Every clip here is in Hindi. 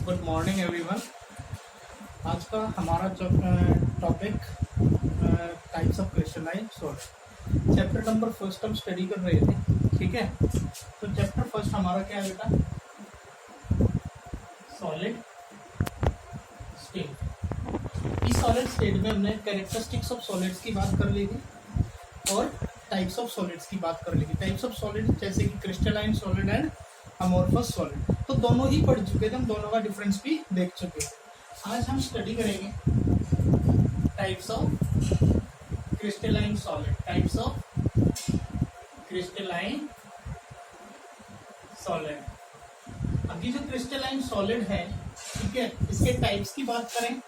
Good morning everyone. आज का हमारा topic types of crystalline salt. Chapter number first हम स्टडी कर रहे थे, ठीक है। तो चैप्टर फर्स्ट हमारा क्या है बेटा? Solid state. इस सॉलिड स्टेट में हमने कैरेक्टरिस्टिक्स ऑफ सॉलिड्स की बात कर ली थी और टाइप्स ऑफ सॉलिड्स की बात कर ली थी। टाइप्स ऑफ सॉलिड जैसे कि crystalline solid and amorphous solid, तो दोनों ही पढ़ चुके थे, हम दोनों का डिफरेंस भी देख चुके हैं। आज हम स्टडी करेंगे types of crystalline solid. Types of crystalline solid. अब ये जो क्रिस्टलाइन सॉलिड है, ठीक है, इसके टाइप्स की बात करें,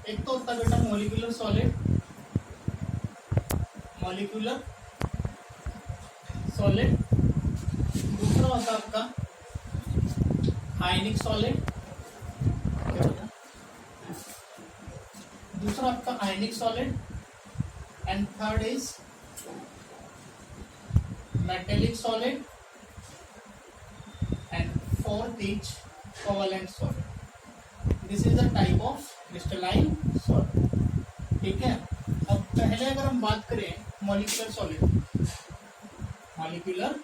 एक तो होता है बेटा मॉलिक्यूलर सॉलिड, मॉलिक्यूलर सॉलिड। दूसरा होता है आपका आयनिक सॉलिड, दूसरा आपका आयनिक solid, and third is metallic solid, and fourth is covalent solid. This is the type of crystalline solid, ठीक है। अब पहले अगर हम बात करें मॉलिक्यूलर सॉलिड, मॉलिक्यूलर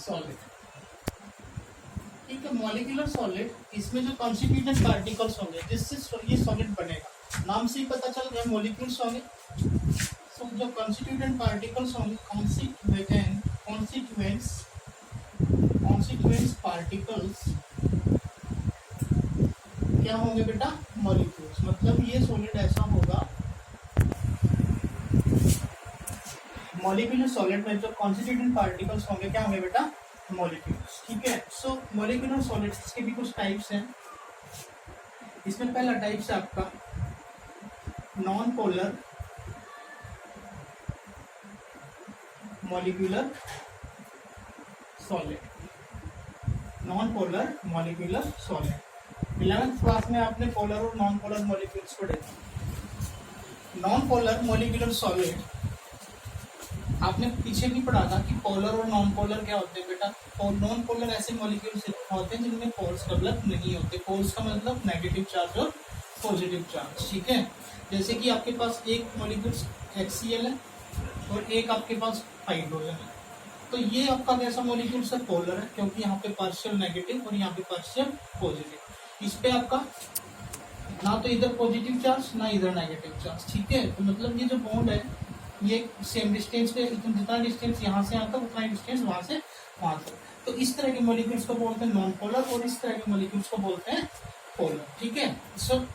सॉलिड, ठीक है। मॉलिक्यूलर सॉलिड, इसमें जो कॉन्स्टिट्यूएंट पार्टिकल्स होंगे जिससे ये सॉलिड बनेगा, नाम से ही पता चल गया मॉलिक्यूल्स होंगे। तो जो कॉन्स्टिट्यूएंट पार्टिकल्स होंगे, कॉन्स्टिट्यूएंट्स पार्टिकल्स क्या होंगे बेटा? मॉलिक्यूल्स। मतलब ये सॉलिड ऐसा होगा, मॉलिक्यूलर सॉलिड में जो कॉन्स्टिट्यूएंट पार्टिकल्स होंगे क्या होंगे बेटा? मॉलिक्यूल्स, ठीक है। सो मॉलिक्यूलर सॉलिड्स के भी कुछ टाइप्स हैं। इसमें पहला टाइप्स है आपका non polar molecular solid. Non polar molecular solid. 11th class में आपने पोलर और नॉन पोलर मॉलिक्यूल्स पढ़े। नॉन पोलर मॉलिक्यूलर सॉलिड आपने पीछे भी पढ़ा था कि पोलर और नॉन पोलर क्या होते हैं बेटा? नॉन पोलर ऐसे मॉलिक्यूल्स होते हैं जिनमें पोल्स डेवलप नहीं होते। पोल्स का मतलब नेगेटिव चार्ज और पॉजिटिव चार्ज, ठीक है। जैसे कि आपके पास एक मॉलिक्यूल HCl है और एक आपके पास हाइड्रोजन है, तो ये आपका कैसा मॉलिक्यूल है? पोलर है, क्योंकि यहाँ पे पार्शियल नेगेटिव और यहाँ पे पार्शियल पॉजिटिव। इस पे आपका ना तो इधर पॉजिटिव चार्ज ना इधर नेगेटिव चार्ज, ठीक है। तो मतलब ये जो बॉन्ड है ये सेम डिस्टेंस पे, जितना डिस्टेंस यहाँ से आता है उतना डिस्टेंस वहां से वहां तक। तो इस तरह के मॉलिक्यूल्स को बोलते हैं नॉन पोलर और इस तरह के मॉलिक्यूल्स को बोलते हैं पोलर, ठीक है। सो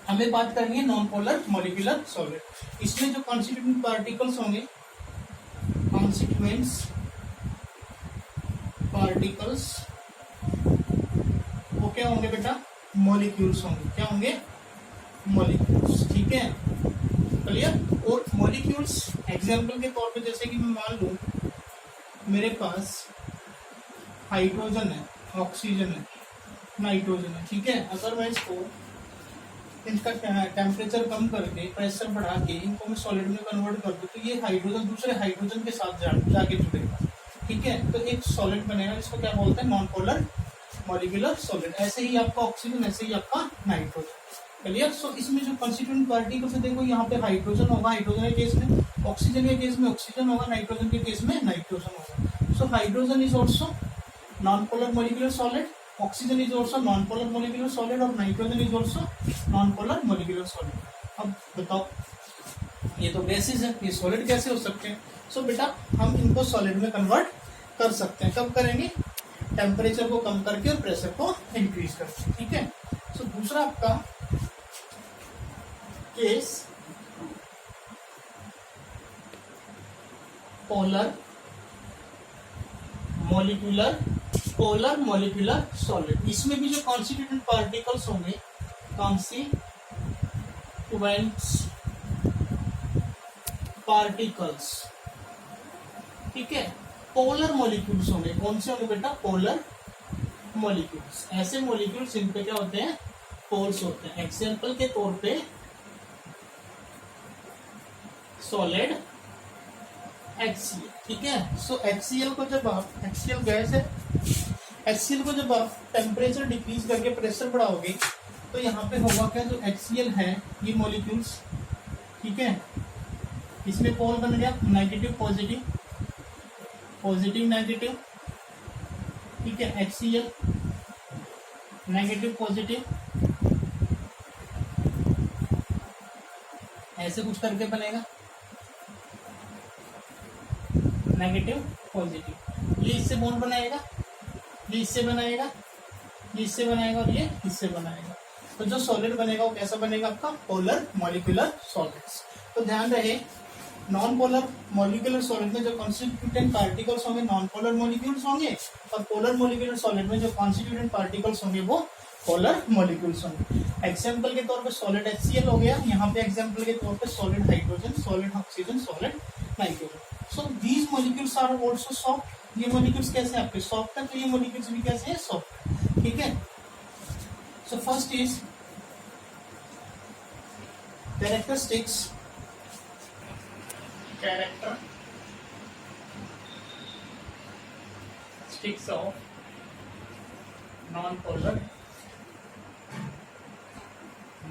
हमें बात करनी है नॉन पोलर मॉलिक्यूलर सॉलिड। इसमें जो कॉन्स्टिट्यूएंट पार्टिकल्स होंगे, कॉन्स्टिट्यूएंट्स पार्टिकल्स, वो क्या होंगे बेटा? मॉलिक्यूल्स होंगे। क्या होंगे? मॉलिक्यूल्स, ठीक है, क्लियर। और मॉलिक्यूल्स एग्जाम्पल के तौर पे, जैसे कि मैं मान लूं मेरे पास हाइड्रोजन है, ऑक्सीजन है, नाइट्रोजन है, ठीक है। अगर मैं इसको इनका टेम्परेचर कम करके प्रेशर बढ़ा के इनको मैं सॉलिड में कन्वर्ट कर दूं, तो ये हाइड्रोजन दूसरे हाइड्रोजन के साथ जाके जुड़ेगा, ठीक है। तो एक सॉलिड बनेगा जिसको क्या बोलते हैं? Non polar molecular solid. ऐसे ही आपका ऑक्सीजन, ऐसे ही आपका नाइट्रोजन, क्लियर। सो इसमें जो कॉन्स्टिट्यूएंट पार्टिकल्स देखो, यहाँ पे हाइड्रोजन होगा हाइड्रोजन के केस में, ऑक्सीजन के केस में ऑक्सीजन होगा, नाइट्रोजन के केस में नाइट्रोजन होगा। So hydrogen is also non polar molecular solid, oxygen is also non polar molecular solid, और nitrogen is also non polar molecular solid. अब बताओ, ये तो गैसेस है, ये सॉलिड कैसे हो सकते हैं? सो बेटा हम इनको सॉलिड में कन्वर्ट कर सकते हैं। कब करेंगे? टेम्परेचर को कम करके और प्रेशर को इंक्रीज करके, ठीक है। सो दूसरा आपका केस पोलर मॉलिक्यूलर सॉलिड। इसमें भी जो कॉन्स्टिट्यूएंट पार्टिकल्स होंगे, कॉन्स्टिट्यूएंट्स पार्टिकल्स, ठीक है, पोलर मॉलिक्यूल्स होंगे। कौन से होंगे बेटा? Polar molecules. ऐसे मॉलिक्यूल्स जिन पे क्या होते हैं? पोल्स होते हैं। एग्जाम्पल के तौर पे सॉलिड HCl, ठीक है। सो HCl को जब आप, HCl गैस है, HCl को जब आप टेम्परेचर डिक्रीज करके प्रेशर बढ़ाओगे तो यहाँ पे होगा क्या, जो HCl है ये मॉलिक्यूल्स, ठीक है, इसमें पोल बन गया नेगेटिव पॉजिटिव, पॉजिटिव नेगेटिव, ठीक है, HCl नेगेटिव पॉजिटिव, ऐसे कुछ करके बनेगा नेगेटिव पॉजिटिव। ये इससे बॉन्ड बनाएगा, ये इससे बनाएगा, ये इससे बनाएगा और ये इससे बनाएगा। तो जो सॉलिड बनेगा वो कैसा बनेगा आपका, पोलर मॉलिक्यूलर सॉलिड्स। तो ध्यान रहे नॉन पोलर मॉलिक्यूलर सॉलिड में जो कॉन्स्टिट्यूटेंट पार्टिकल्स होंगे नॉन पोलर मॉलिक्यूल्स होंगे, और पोलर मॉलिक्यूलर सॉलिड में जो कॉन्स्टिट्यूटेंट पार्टिकल्स होंगे वो पोलर मॉलिक्यूल्स होंगे। एग्जाम्पल के तौर पे सॉलिड HCl हो गया, यहाँ पे एग्जाम्पल के तौर पे solid hydrogen, solid oxygen, solid nitrogen. So these molecules are also soft. ये मॉलिक्यूल्स कैसे आपके सॉफ्ट है, तो ये मॉलिक्यूल्स भी कैसे है, सॉफ्ट, ठीक है। So first is characteristics of non-polar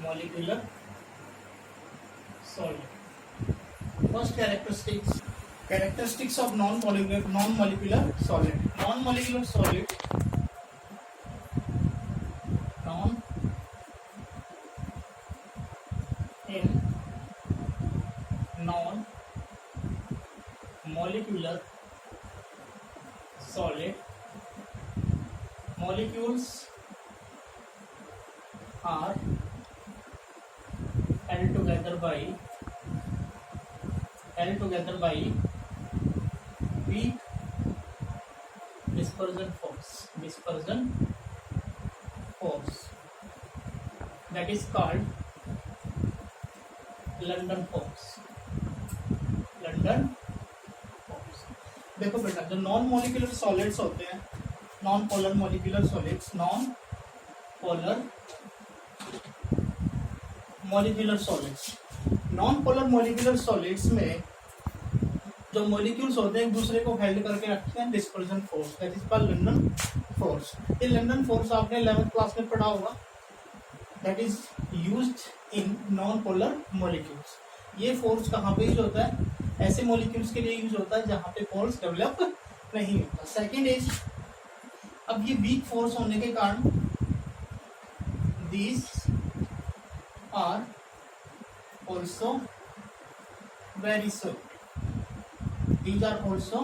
molecular solid. First characteristics of non-molecular solid. Non-molecular solid, non-molecular solid molecules are held together by weak dispersion force that is called London force. देखो बेटा, जो नॉन मॉलिक्यूलर सॉलिड्स होते हैं, non polar molecular solids, non polar molecular solids में जो मॉलिक्यूल्स होते हैं एक दूसरे को हेल्ड करके रखते हैं dispersion force, that is called London force. ये लंडन फोर्स आपने 11th क्लास में पढ़ा होगा, that is used in non polar molecules. ये फोर्स कहाँ पे यूज होता है, ऐसे मॉलिक्यूल्स के लिए यूज होता है जहां पे पोल्स डेवलप नहीं होता। सेकेंड इज, अब ये वीक फोर्स होने के कारण these are also very soft, these are also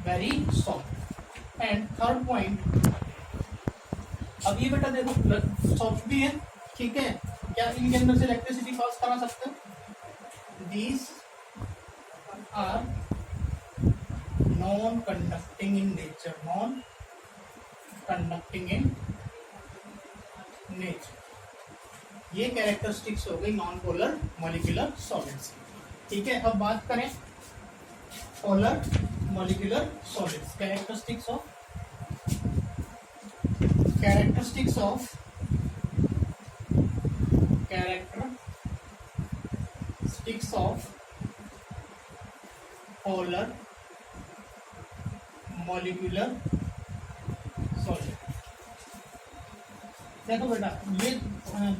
very soft. And third point, अब ये बेटा देखो सॉफ्ट भी है, ठीक है, क्या इनके अंदर से इलेक्ट्रिसिटी पास करा सकते हो, these are non-conducting in nature, ये कैरेक्टरिस्टिक्स हो गई नॉन पोलर मॉलिक्यूलर सॉलिड्स, ठीक है। अब बात करें polar molecular solids, characteristics of polar molecular solid. देखो बेटा, ये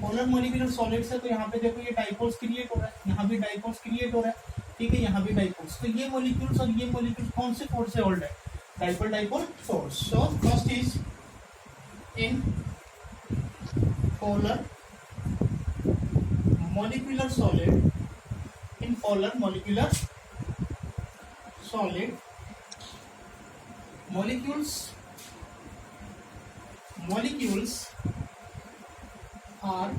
पोलर मॉलिक्यूलर सॉलिड्स है, तो यहाँ पे देखो ये डाइपोल्स क्रिएट हो रहा है, यहाँ भी डाइपोल्स क्रिएट हो रहा है, ठीक है, यहाँ भी डाइपोल्स। तो ये मॉलिक्यूल्स और ये मॉलिक्यूल्स कौन से फोर्स से होल्ड है, dipole force. So first is in polar molecular solid, in polar molecular solid molecules are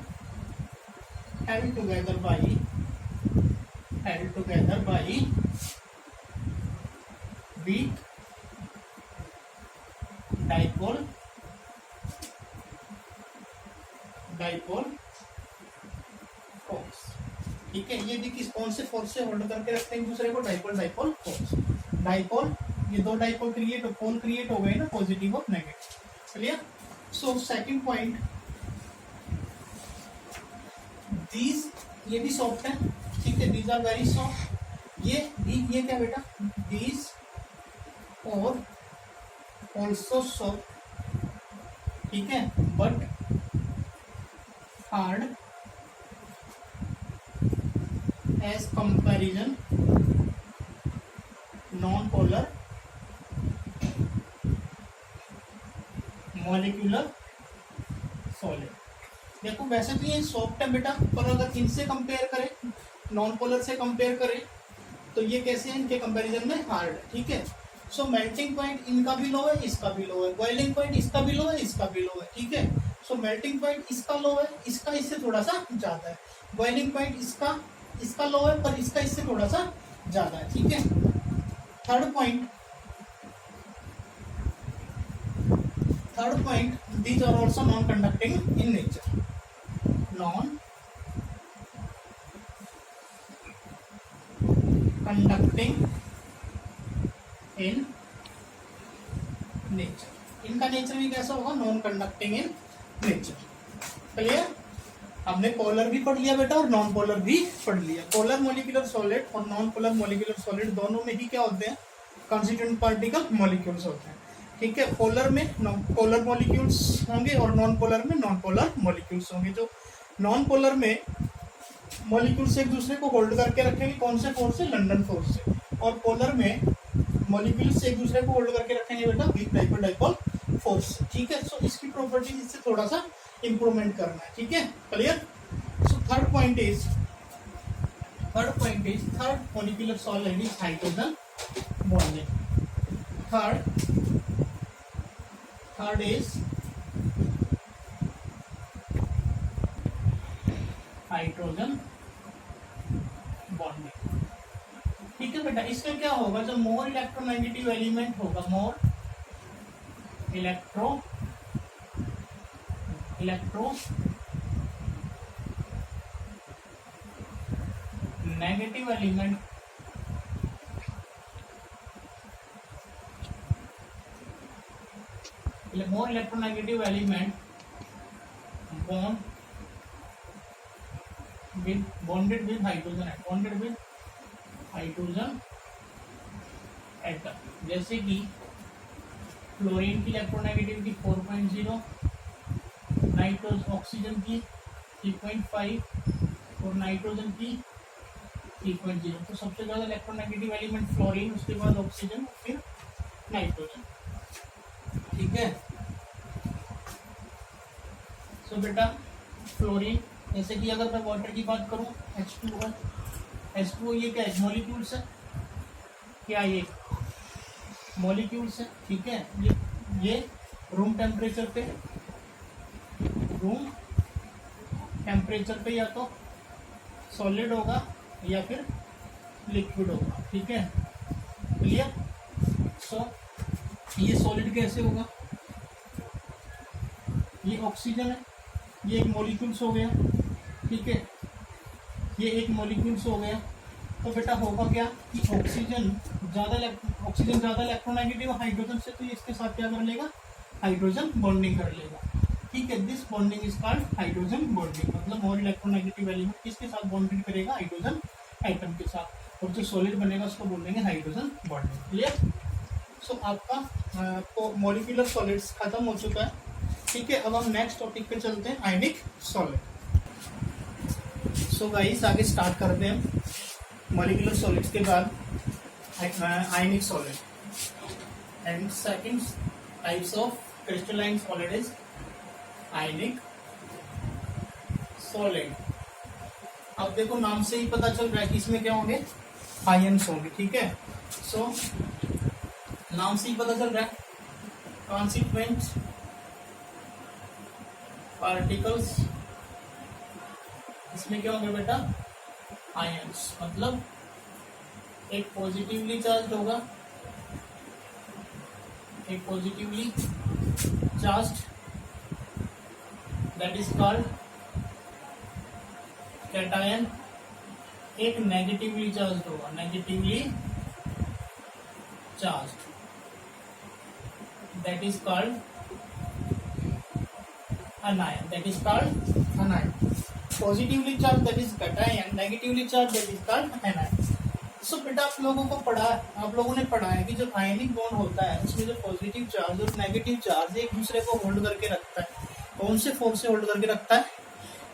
held together by weak dipole force, ठीक है। ये भी किस कौन से फोर्स से होल्ड करके रखते हैं एक दूसरे को, डाइपोल फोर्स। डाइपोल, ये दो डाइपोल पोल क्रिएट हो गए ना, पॉजिटिव और negative, clear. So second point, these, ये भी सॉफ्ट है, ठीक है, दीज आर वेरी सॉफ्ट। ये क्या बेटा, दीज और ऑल्सो सॉफ्ट, ठीक है, but hard as comparison non polar molecular solid. देखो वैसे तो ये सॉफ्ट है बेटा, पर अगर इनसे कंपेयर करें, नॉन पोलर से कंपेयर करें, तो ये कैसे हैं, इनके कंपैरिजन में हार्ड है, ठीक है। सो मेल्टिंग पॉइंट इनका भी लो है, इसका भी लो है, बॉइलिंग पॉइंट इसका भी लो है, इसका भी लो है, ठीक है। सो मेल्टिंग पॉइंट इसका लो है, इसका इससे थोड़ा सा ज्यादा है। बॉइलिंग पॉइंट इसका लो है, पर इसका इससे थोड़ा सा ज्यादा है, ठीक है। Third point, these are also non-conducting in nature. Non-conducting in nature. इनका नेचर भी कैसा होगा, non conducting in nature. Clear. हमने पोलर भी पढ़ लिया बेटा और नॉन पोलर भी पढ़ लिया। पोलर मॉलिक्यूलर सॉलिड और नॉन पोलर मॉलिक्यूलर सॉलिड दोनों में ही क्या होते हैं, कॉन्स्टिट्यूएंट पार्टिकल मॉलिक्यूल्स होते हैं, ठीक है। पोलर में पोलर मॉलिक्यूल्स होंगे और नॉन पोलर में नॉन पोलर मॉलिक्यूल्स होंगे। जो नॉन पोलर में मॉलिक्यूल्स एक दूसरे को होल्ड करके रखेंगे, कौन से फोर्स से, लंडन फोर्स से। और पोलर में मॉलिक्यूल्स एक दूसरे को होल्ड करके रखेंगे बेटा वीक डाइपोल डाइपोल फोर्स, ठीक है। सो इसकी प्रॉपर्टीज इससे थोड़ा सा इंप्रूवमेंट करना है, ठीक है। Clear. So third point is third molecular solid is hydrogen bonding. Third is hydrogen bonding, ठीक है बेटा। इसमें क्या होगा, जब मोर इलेक्ट्रोनेगेटिव एलिमेंट होगा, मोर electro negative element more electronegative element bonded with hydrogen atom, जैसे कि फ्लोरीन की इलेक्ट्रोनेगेटिविटी 4.0, ऑक्सीजन की 3.5 और नाइट्रोजन की 3.0। तो सबसे ज्यादा इलेक्ट्रोनेगेटिव एलिमेंट फ्लोरीन, उसके बाद ऑक्सीजन, फिर नाइट्रोजन, ठीक है। सो बेटा फ्लोरीन, जैसे कि अगर मैं वाटर की बात करूं, H2O ये क्या है, मॉलिक्यूल्स है, क्या ये मॉलिक्यूल्स है, ठीक है। ये रूम टेम्परेचर पे या तो सॉलिड होगा या फिर लिक्विड होगा, ठीक है। क्लियर। सो ये सॉलिड कैसे होगा, ये ऑक्सीजन है, ये एक मॉलिक्यूल्स हो गया, ठीक है, ये एक मॉलिक्यूल्स हो गया। तो बेटा होगा क्या कि ऑक्सीजन ज्यादा इलेक्ट्रोनेगेटिव हाइड्रोजन से, तो ये इसके साथ क्या कर लेगा, हाइड्रोजन बॉन्डिंग कर लेगा, ठीक है। This bonding is called hydrogen bonding. मतलब मोर इलेक्ट्रोनेगेटिव एलिमेंट किसके साथ बॉन्डिंग करेगा, हाइड्रोजन एटम के साथ, और जो सॉलिड बनेगा उसको बोलेंगे हाइड्रोजन बॉन्डिंग। क्लियर। सो आपका मॉलिक्यूलर सॉलिड्स खत्म हो चुका है, ठीक है। अब हम नेक्स्ट टॉपिक पे चलते हैं, आयनिक सॉलिड। सो गाइस आगे स्टार्ट करते हैं मॉलिक्यूलर सॉलिड्स के बाद आयनिक solid. And second types of crystalline solid is ionic solid. अब देखो नाम से ही पता चल रहा है कि इसमें क्या होंगे, आयन्स होंगे, ठीक है। सो नाम से ही पता चल रहा है, कॉन्सिक्वेंट पार्टिकल्स, इसमें क्या होंगे बेटा, आयन्स। मतलब एक पॉजिटिवली चार्ज होगा, एक positively charge, that is called cation. एक नेगेटिवली चार्ज होगा, negatively charge, that is called anion, that is called anion. Positively charged, that is cation, negatively charged, that is called anion. सो बेटा आप लोगों को आप लोगों ने पढ़ा है कि जब आयनिक बॉन्ड होता है उसमें जो पॉजिटिव चार्ज और नेगेटिव चार्ज एक दूसरे को होल्ड करके रखता है। कौन से फोर्स से होल्ड करके रखता है?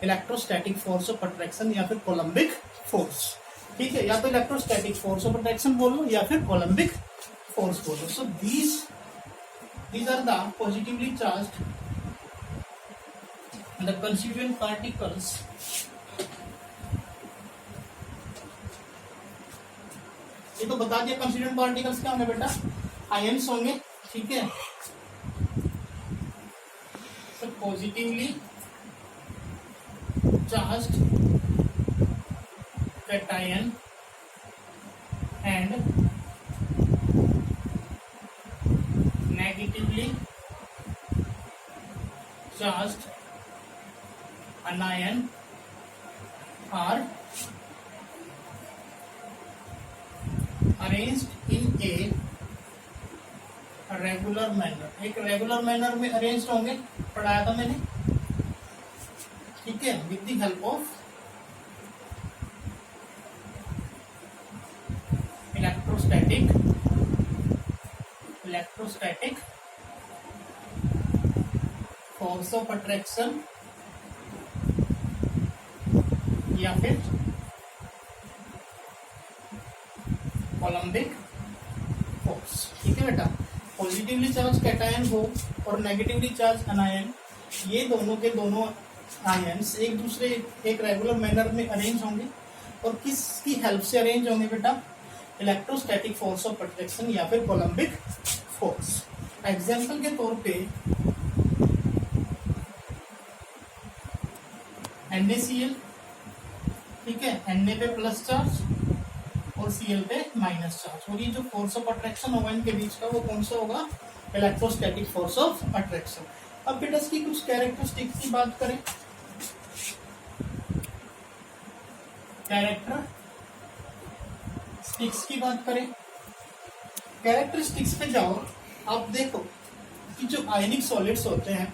इलेक्ट्रोस्टैटिक फोर्स ऑफ अट्रैक्शन या फिर कोलम्बिक फोर्स। ठीक है, या तो इलेक्ट्रोस्टैटिक फोर्स ऑफ अट्रैक्शन बोलो या फिर कोलम्बिक फोर्स बोलो। सो these are the positively charged the constituent particles ये तो बता दिया कंस्टिट्यूएंट पार्टिकल्स क्या होंगे बेटा, आयंस होंगे। ठीक है, तो positively charged cation and negatively charged anion are arranged in a regular manner. एक रेगुलर मैनर में अरेंज होंगे, पढ़ाया था मैंने। ठीक है, with the help of electrostatic force of attraction या फिर कोलम्बिक फोर्स। ठीक है बेटा, पॉजिटिवली चार्ज कैटायन हो और नेगेटिवली चार्ज अनायन, ये दोनों के दोनों आयंस एक दूसरे एक रेगुलर मैनर में अरेंज होंगे। और किसकी हेल्प से अरेंज होंगे बेटा? इलेक्ट्रोस्टैटिक फोर्स ऑफ अट्रैक्शन या फिर कोलम्बिक फोर्स। एग्जाम्पल के तौर पे NaCl, ठीक है, Na पे प्लस चार्ज और Cl पे माइनस चार्ज, और ये जो फोर्स ऑफ अट्रैक्शन होगा इनके बीच का वो कौन सा होगा? Electrostatic force of attraction. अब बेटा इसकी कुछ कैरेक्टरिस्टिक्स की बात करें। कैरेक्टरिस्टिक्स की बात करें, कैरेक्टरिस्टिक्स पे जाओ, आप देखो कि जो आयनिक सॉलिड्स होते हैं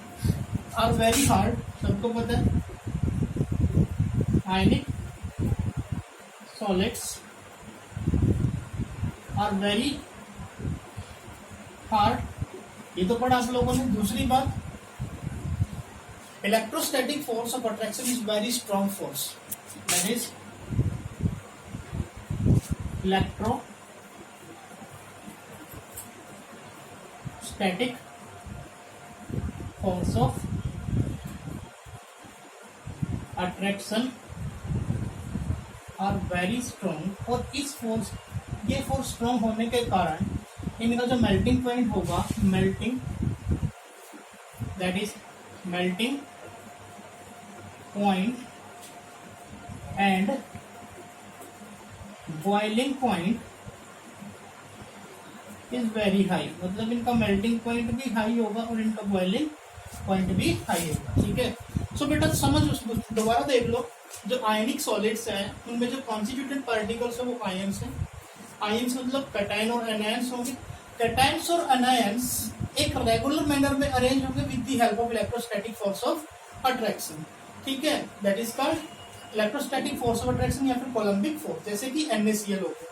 आर वेरी हार्ड, सबको पता है आयनिक solids are very hard, ये तो पढ़ा आप लोगों ने। दूसरी बात, electrostatic force of attraction is very strong force, that is electrostatic force of attraction are very strong. और इस फोर्स, ये फोर्स स्ट्रॉन्ग होने के कारण इनका जो मेल्टिंग पॉइंट होगा, that is melting point and boiling point is very high. मतलब इनका मेल्टिंग पॉइंट भी हाई होगा और इनका बॉइलिंग पॉइंट भी हाई होगा। ठीक है, सो बेटा समझ, दोबारा देख लो, जो आयनिक सॉलिड्स हैं उनमें जो कॉन्स्टिट्यूटेड पार्टिकल्स है वो आयंस हैं। आयंस मतलब कैटायन और एनायंस होंगे। कैटायंस और एनायंस एक रेगुलर मैनर में अरेंज होंगे with the help of electrostatic force of attraction. ठीक है, that is called electrostatic force of attraction या फिर कोलम्बिक फोर्स, जैसे कि NaCl हो गया।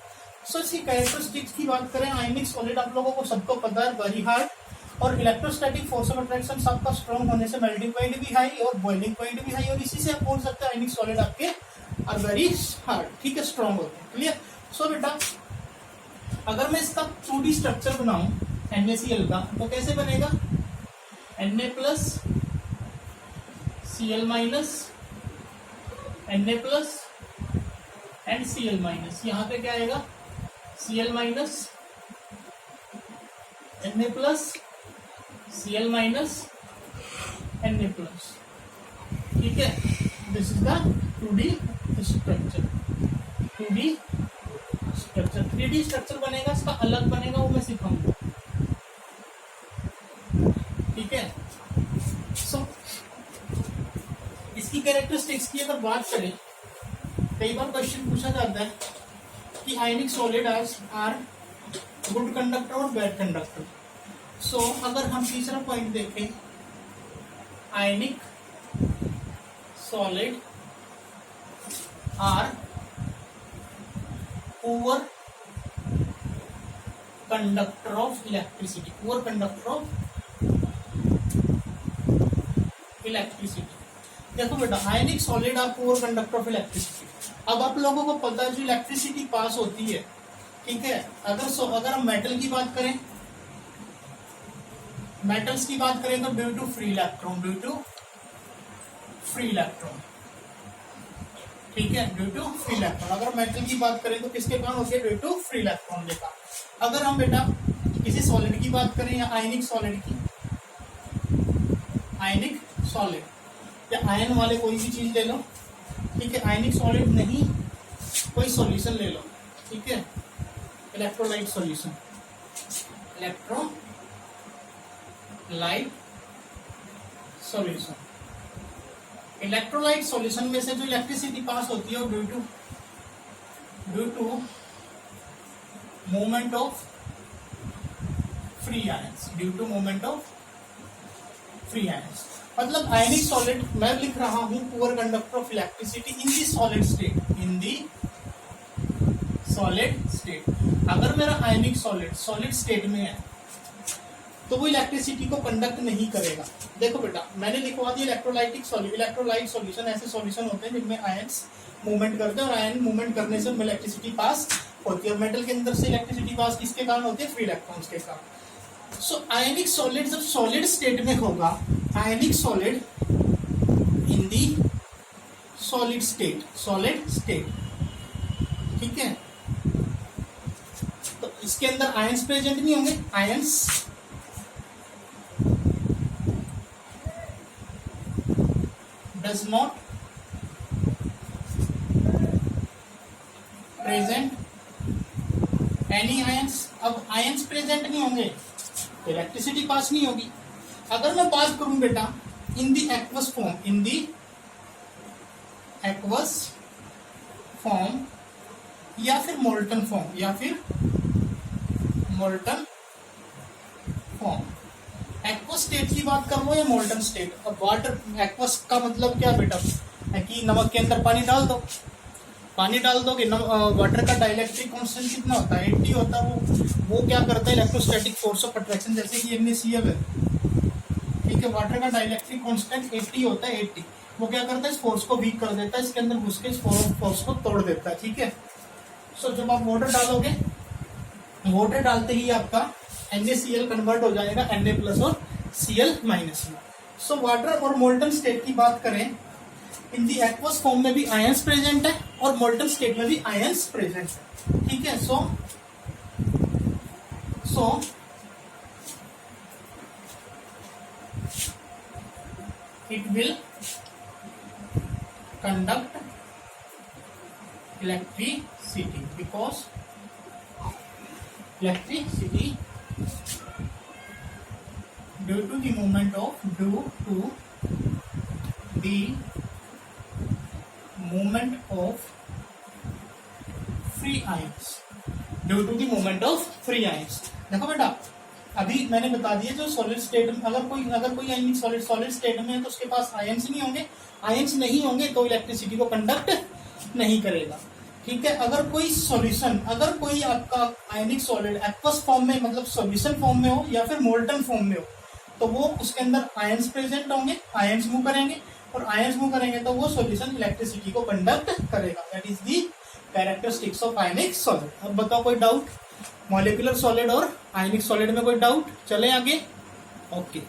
सो इसकी कैरेक्टरिस्टिक्स की बात करें, आयनिक सॉलिड आप लोगों को सबको पता है वेरी हार्ड, और इलेक्ट्रोस्टैटिक फोर्स ऑफ अट्रैक्शन सबका स्ट्रॉन्ग होने से मेल्टिंग पॉइंट भी हाई और बॉइलिंग पॉइंट भी हाई, और इसी से आप बोल सकते हैं आयनिक सॉलिड आपके आर वेरी हार्ड। ठीक है, स्ट्रॉन्ग होते हैं। क्लियर? सो बेटा अगर मैं इसका 2D स्ट्रक्चर बनाऊं NaCl का, तो कैसे बनेगा? Na plus Cl minus, Na plus and Cl minus. यहाँ पे क्या आएगा? Cl minus Na plus Cl minus Na plus. ठीक है, this is the 2D structure. 2D structure, 3D structure बनेगा, इसका अलग बनेगा, वो मैं सिखाऊंगा। ठीक है, सो इसकी कैरेक्टरिस्टिक्स की अगर बात करें, कई बार क्वेश्चन पूछा जाता है कि ionic solid are good conductor और बैड कंडक्टर। सो अगर हम तीसरा पॉइंट देखें, ionic solid are poor conductor of electricity, poor conductor of electricity. देखो बेटा, ionic solid are poor conductor of electricity. अब आप लोगों को पता है जो इलेक्ट्रिसिटी पास होती है, ठीक है, अगर हम मेटल की बात करें, मेटल्स की बात करें तो due to free electron, due to free electron, ठीक है, ड्यू टू फ्री इलेक्ट्रॉन। अगर मेटल की बात करें तो किसके कारण होती है, ड्यू टू फ्री इलेक्ट्रॉन के कारण। अगर हम बेटा किसी सॉलिड की बात करें या आयनिक सॉलिड की, आयनिक सॉलिड या आयन वाले कोई भी चीज ले लो, ठीक है, आयनिक सॉलिड नहीं कोई सॉल्यूशन ले लो, ठीक है, electrolyte solution, electrolyte solution. Electrolyte solution में से जो इलेक्ट्रिसिटी पास होती है वो due to movement of free ions, due to movement of free ions. मतलब आयनिक सॉलिड मैं लिख रहा हूं poor conductor of electricity in the solid state, in the solid state. अगर मेरा आयनिक सॉलिड स्टेट में है तो वो इलेक्ट्रिसिटी को कंडक्ट नहीं करेगा। देखो बेटा, मैंने लिखवा दिया इलेक्ट्रोलाइट सॉल्यूशन। ऐसे सॉल्यूशन होते हैं जिनमें आयंस मूवमेंट करते हैं और आयन मूवमेंट करने से इलेक्ट्रिसिटी पास होती है। और मेटल के अंदर से इलेक्ट्रिसिटी पास किसके कारण होती है, फ्री इलेक्ट्रॉन्स के कारण। सो आयनिक सॉलिड जब सॉलिड स्टेट में होगा, आयनिक solid in the solid state, ठीक है, तो इसके अंदर आयंस प्रेजेंट नहीं होंगे, ions does not present any ions। अब आयंस प्रेजेंट नहीं होंगे तो इलेक्ट्रिसिटी पास नहीं होगी। अगर मैं बात करूं बेटा इन दी एक्वस फॉर्म या फिर मोल्टन फॉर्म, एक्वस स्टेट की बात कर लो या मोल्टन स्टेट। अब वाटर, एक्वस का मतलब क्या बेटा है कि नमक के अंदर पानी डाल दोगे, वाटर का डाइलेक्ट्रिक कांस्टेंट कितना होता है, 80 होता है। वो क्या करता है, इलेक्ट्रोस्टैटिक फोर्स ऑफ अट्रैक्शन, जैसे कि NaCl है, ठीक है, वाटर का डाइलेक्ट्रिक कांस्टेंट 80 होता है, 80। वो क्या करता है, इस फोर्स को वीक कर देता है, इसके अंदर घुस के इस फोर्स को तोड़ देता है, ठीक है। सो जब आप वाटर डालोगे, वाटर डालते ही आपका NaCl कन्वर्ट हो जाएगा Na+ और Cl- में। सो वाटर और मोल्टन स्टेट की बात करें, इन दी एक्वस फॉर्म में भी आयंस प्रेजेंट है और मोल्टन स्टेट में भी आयंस प्रेजेंट है, ठीक है। So it will conduct electricity because electricity due to the movement of free ions, देखो बेटा, अभी मैंने बता दिया जो सॉलिड स्टेट में अगर कोई आयनिक सॉलिड स्टेट में है तो उसके पास आयंस नहीं होंगे तो इलेक्ट्रिसिटी को कंडक्ट नहीं करेगा, ठीक है। अगर कोई आपका आयनिक सॉलिड एक्वस फॉर्म में, मतलब सॉल्यूशन फॉर्म में हो या फिर मोल्टन फॉर्म में हो, तो वो उसके अंदर आयंस प्रेजेंट होंगे, आयंस मूव करेंगे तो वो सॉल्यूशन इलेक्ट्रिसिटी को कंडक्ट करेगा। That is the characteristics of ionic solid. अब बताओ कोई डाउट, मॉलिक्यूलर सॉलिड और आयनिक सॉलिड में कोई डाउट? चले आगे, okay.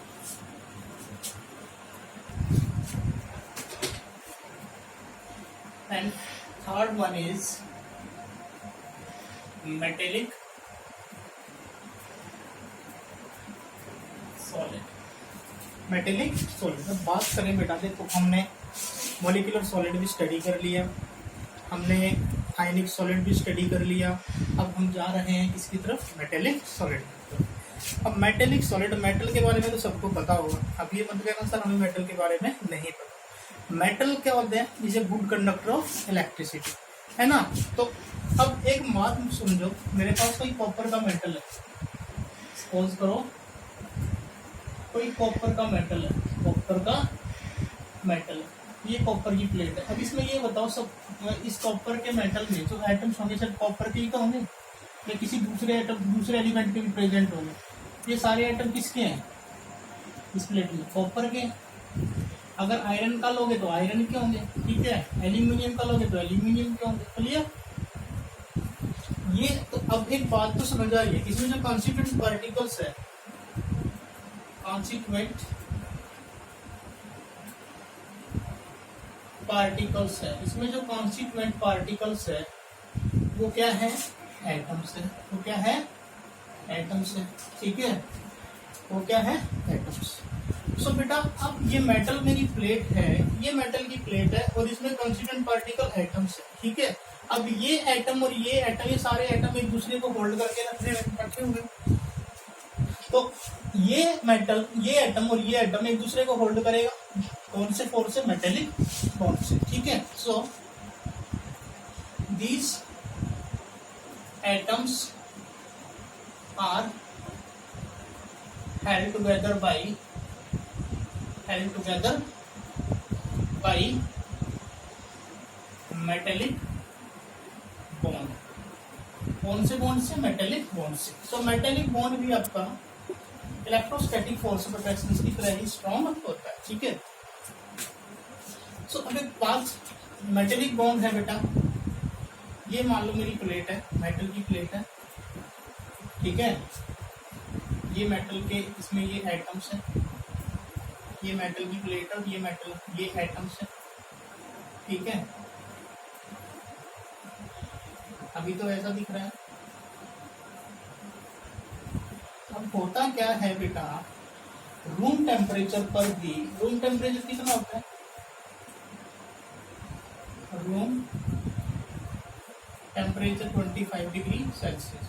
And third one is metallic solid। अब बात करें बेटा, देखो हमने मॉलिक्यूलर सॉलिड भी स्टडी कर लिया, हमने आयनिक सॉलिड भी स्टडी कर लिया, अब हम जा रहे हैं किसकी तरफ, मेटेलिक सॉलिड। अब मेटेलिक सॉलिड, मेटल के बारे में तो सबको पता होगा, अब ये मत कहना सर हमें मेटल के बारे में नहीं पता। मेटल क्या होते हैं, इसे गुड कंडक्टर ऑफ इलेक्ट्रिसिटी, है ना। तो अब एक बात समझो, मेरे पास कोई कॉपर का मेटल है, सपोज करो कोई कॉपर का मेटल है, ये कॉपर की प्लेट है। अब इसमें ये बताओ, सब इस कॉपर के मेटल में जो एटम्स होंगे सब कॉपर के ही तो होंगे, या किसी दूसरे एटम दूसरे एलिमेंट के भी प्रेजेंट होंगे। ये सारे एटम किसके हैं इस प्लेट में? कॉपर के। अगर आयरन का लोगे तो आयरन के होंगे, ठीक है। एल्यूमिनियम का लोगे तो एल्यूमिनियम के होंगे। क्लियर? ये तो अब एक बात तो समझ आ रही है, इसमें जो कॉन्स्टिट्यूएंट पार्टिकल्स है, कॉन्स्टिट्यूएंट पार्टिकल्स है, इसमें जो कॉन्स्टिट्यूएंट पार्टिकल्स है वो क्या है? एटम्स है। वो क्या है? एटम्स है, ठीक है। वो क्या है? एटम्स। सो बेटा अब ये मेटल मेरी प्लेट है, ये मेटल की प्लेट है और इसमें कॉन्स्टिट्यूएंट पार्टिकल एटम्स है, ठीक है। अब ये एटम और ये एटम, ये सारे एटम एक दूसरे को होल्ड करके रखे हुए, तो ये मेटल, ये एटम और ये एटम एक दूसरे को होल्ड करेगा कौन से फोर्स से? मेटेलिक बॉन्ड से, ठीक है। So these atoms are held together by metallic bond। कौन से बॉन्ड से? मेटेलिक बॉन्ड से। सो मेटेलिक बॉन्ड भी आपका इलेक्ट्रोस्टैटिक फोर्स ऑफ अट्रैक्शन की तरह ही स्ट्रॉन्ग होता है, ठीक है। सो अब एक बात, मेटेलिक बॉन्ड है बेटा, ये मान लो मेरी प्लेट है, मेटल की प्लेट है, ठीक है। ये मेटल के, इसमें ये एटम्स है, ये मेटल की प्लेट है, ये मेटल, ये एटम्स है, ठीक है। अभी तो ऐसा दिख रहा है। अब होता क्या है बेटा, रूम टेम्परेचर पर भी, रूम टेम्परेचर कितना होता है? Room temperature 25 degree Celsius.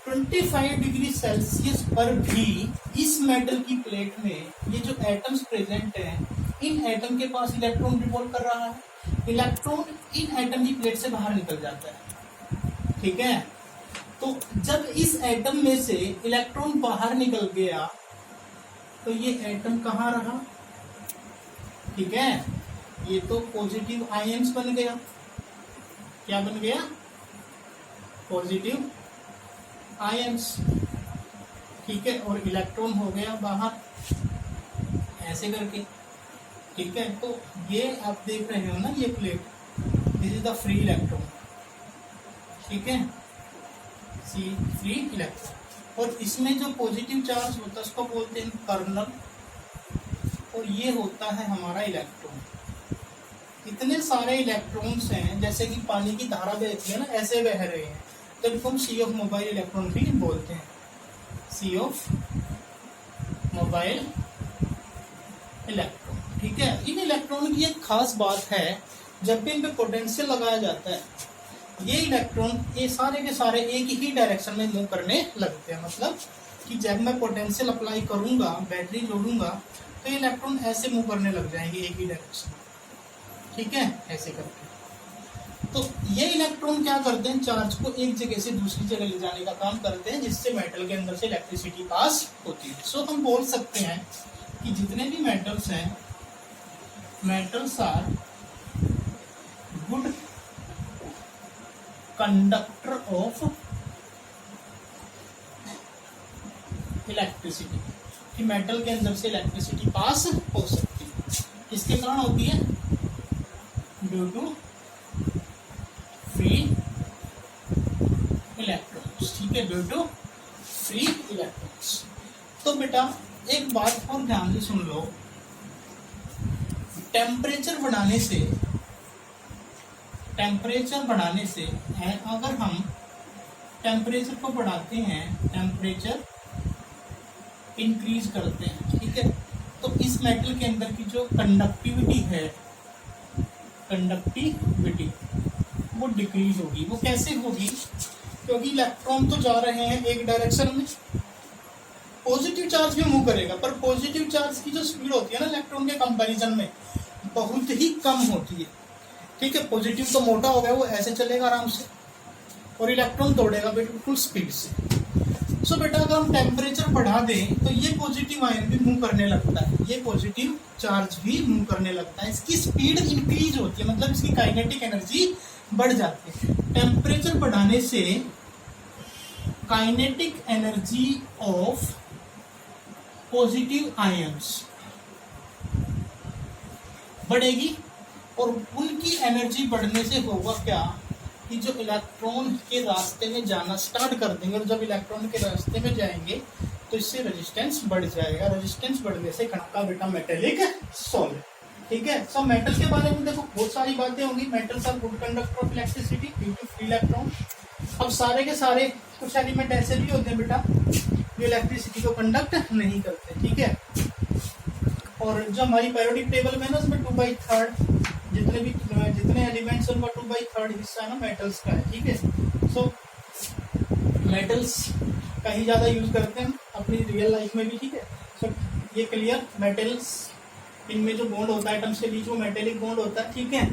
25 degree Celsius पर भी इस मेटल की प्लेट में ये जो एटम्स प्रेजेंट हैं, इन एटम के पास इलेक्ट्रॉन रिवॉल्व कर रहा है, इलेक्ट्रॉन इन एटम की प्लेट से बाहर निकल जाता है, ठीक है। तो जब इस एटम में से इलेक्ट्रॉन बाहर निकल गया तो ये एटम कहाँ रहा? ठीक है, ये तो पॉजिटिव आयंस बन गया। क्या बन गया? पॉजिटिव आयंस, ठीक है। और इलेक्ट्रॉन हो गया बाहर ऐसे करके, ठीक है। तो ये आप देख रहे हो ना, ये plate, this is the free electron, ठीक है, सी फ्री इलेक्ट्रॉन। और इसमें जो पॉजिटिव चार्ज होता है उसको बोलते हैं कर्नल, और ये होता है हमारा इलेक्ट्रॉन। इतने सारे इलेक्ट्रॉन्स हैं, जैसे कि पानी की धारा बहती है ना, ऐसे बह रहे हैं, तो हम सी ऑफ मोबाइल इलेक्ट्रॉन भी बोलते हैं, सी ऑफ मोबाइल इलेक्ट्रॉन, ठीक है। इन इलेक्ट्रॉन की एक खास बात है, जब भी इन पे पोटेंशियल लगाया जाता है, ये इलेक्ट्रॉन ये सारे के सारे एक ही डायरेक्शन में मूव करने लगते हैं। मतलब कि जब मैं पोटेंशियल अप्लाई करूंगा, बैटरी जोड़ूंगा, तो ये इलेक्ट्रॉन ऐसे मूव करने लग जाएंगे एक ही डायरेक्शन, ठीक है, ऐसे करके। तो ये इलेक्ट्रॉन क्या करते हैं, चार्ज को एक जगह से दूसरी जगह ले जाने का काम करते हैं, जिससे मेटल के अंदर से इलेक्ट्रिसिटी पास होती है। सो हम बोल सकते हैं कि जितने भी मेटल्स हैं, metals are good conductor of electricity, कि मेटल के अंदर से इलेक्ट्रिसिटी पास हो सकती है। किसके कारण होती है? ड्यू टू फ्री इलेक्ट्रॉन्स, ठीक है, ड्यू टू फ्री इलेक्ट्रॉन्स। तो बेटा एक बात और ध्यान से सुन लो, टेम्परेचर बढ़ाने से अगर हम टेम्परेचर को बढ़ाते हैं, टेम्परेचर इंक्रीज करते हैं, ठीक है, तो इस मेटल के अंदर की जो कंडक्टिविटी है, कंडक्टिविटी वो डिक्रीज होगी। वो कैसे होगी? क्योंकि इलेक्ट्रॉन तो जा रहे हैं एक डायरेक्शन में, पॉजिटिव चार्ज भी मूव करेगा, पर पॉजिटिव चार्ज की जो स्पीड होती है ना इलेक्ट्रॉन के कंपैरिजन में, बहुत ही कम होती है, ठीक है। पॉजिटिव तो मोटा हो गया, वो ऐसे चलेगा आराम से, और इलेक्ट्रॉन दौड़ेगा बिल्कुल स्पीड से। सो बेटा अगर हम टेम्परेचर बढ़ा दें तो ये पॉजिटिव आयन भी मूव करने लगता है, ये पॉजिटिव चार्ज भी मूव करने लगता है, इसकी स्पीड इंक्रीज होती है, मतलब इसकी काइनेटिक एनर्जी बढ़ जाती है। टेम्परेचर बढ़ाने से kinetic energy of positive ions बढ़ेगी, और उनकी एनर्जी बढ़ने से होगा क्या कि जो इलेक्ट्रॉन के रास्ते में जाना स्टार्ट कर देंगे, और जब इलेक्ट्रॉन के रास्ते में जाएंगे तो इससे रेजिस्टेंस बढ़ जाएगा। रेजिस्टेंस बढ़ने से कण का बेटा मेटेलिक सॉलिड। ठीक है, सब मेटल के बारे में देखो बहुत सारी बातें होंगी। Metals are good conductor of electricity due to free electron. अब सारे के सारे कुछ एलिमेंट ऐसे भी होते हैं बेटा जो इलेक्ट्रिसिटी को कंडक्ट नहीं करते। ठीक है, और जो हमारी पीरियोडिक टेबल में ना उसमें 2/3 जितने एलिमेंट्स उनका 2/3 हिस्सा है ना मेटल्स का है। ठीक है, सो मेटल्स का ही ज्यादा यूज करते हैं अपनी रियल लाइफ में भी। ठीक है, सो ये क्लियर। मेटल्स इनमें जो बॉन्ड होता है एटम्स के बीच वो मेटेलिक बॉन्ड होता है। ठीक है,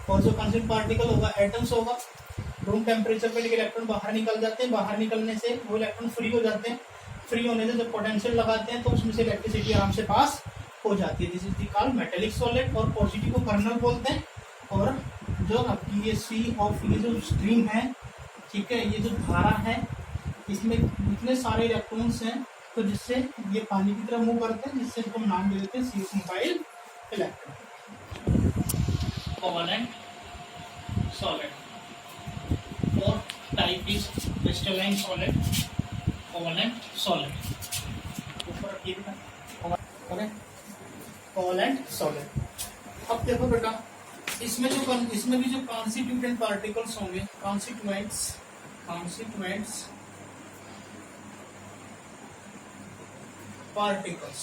और जो कॉन्स्टेंट पार्टिकल होगा एटम्स होगा। रूम टेम्परेचर पे इलेक्ट्रॉन बाहर निकल जाते हैं, बाहर निकलने से वो इलेक्ट्रॉन फ्री हो जाते हैं। फ्री होने से जब पोटेंशियल लगाते हैं तो उसमें से इलेक्ट्रिसिटी आराम से पास हो जाती है। This is the called metallic solid, और पॉजिटिव को कर्नल बोलते हैं। और जो आपकी ये सी ऑफ ये जो स्ट्रीम है, ठीक है, ये जो धारा है इसमें इतने सारे इलेक्ट्रॉन्स हैं तो जिससे ये पानी की तरफ मूव करते हैं, जिससे इनको नाम दे देते हैं सी कंपाइल इलेक्ट्रॉन। कोवेलेंट सॉलिड और type is crystalline solid, covalent solid. ऊपर रखिए बेटा, कोवेलेंट सॉलिड। अब देखो बेटा इसमें भी जो कॉन्स्टिट्यूटेंट पार्टिकल्स होंगे, कॉन्स्टिट्यूएंट्स पार्टिकल्स,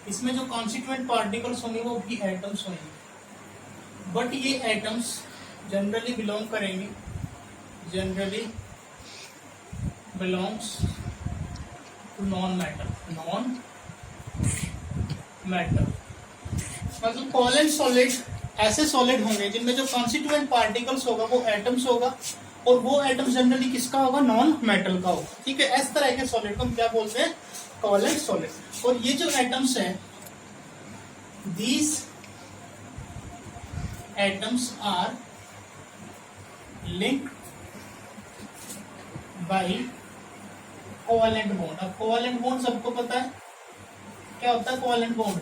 इसमें जो कॉन्स्टिट्यूएंट पार्टिकल्स होंगे वो भी एटम्स होंगे। बट ये एटम्स जनरली बिलोंग करेंगे, generally belongs to non matter. मतलब कोवेलेंट सॉलिड ऐसे सॉलिड होंगे जिनमें जो कॉन्स्टिट्यूएंट पार्टिकल्स होगा वो एटम्स होगा, और वो एटम जनरली किसका होगा, नॉन मेटल का होगा। ठीक है, इस तरह के सॉलिड को हम क्या बोलते हैं, कोवेलेंट सॉलिड। और ये जो एटम्स हैं, these atoms are linked by covalent bond. अब कोवेलेंट बॉन्ड सबको पता है क्या होता है। Covalent bond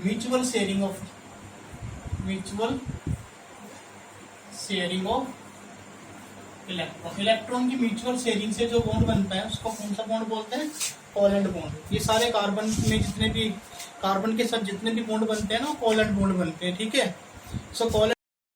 mutual sharing of electron की म्यूचुअल शेयरिंग से जो बॉन्ड बनता है उसको कौन सा बॉन्ड बोलते हैं, कोवेलेंट बॉन्ड। ये सारे कार्बन में जितने भी कार्बन के साथ जितने भी बॉन्ड बनते हैं ना कोवेलेंट बॉन्ड बनते हैं। ठीक है, सो कोवेलेंट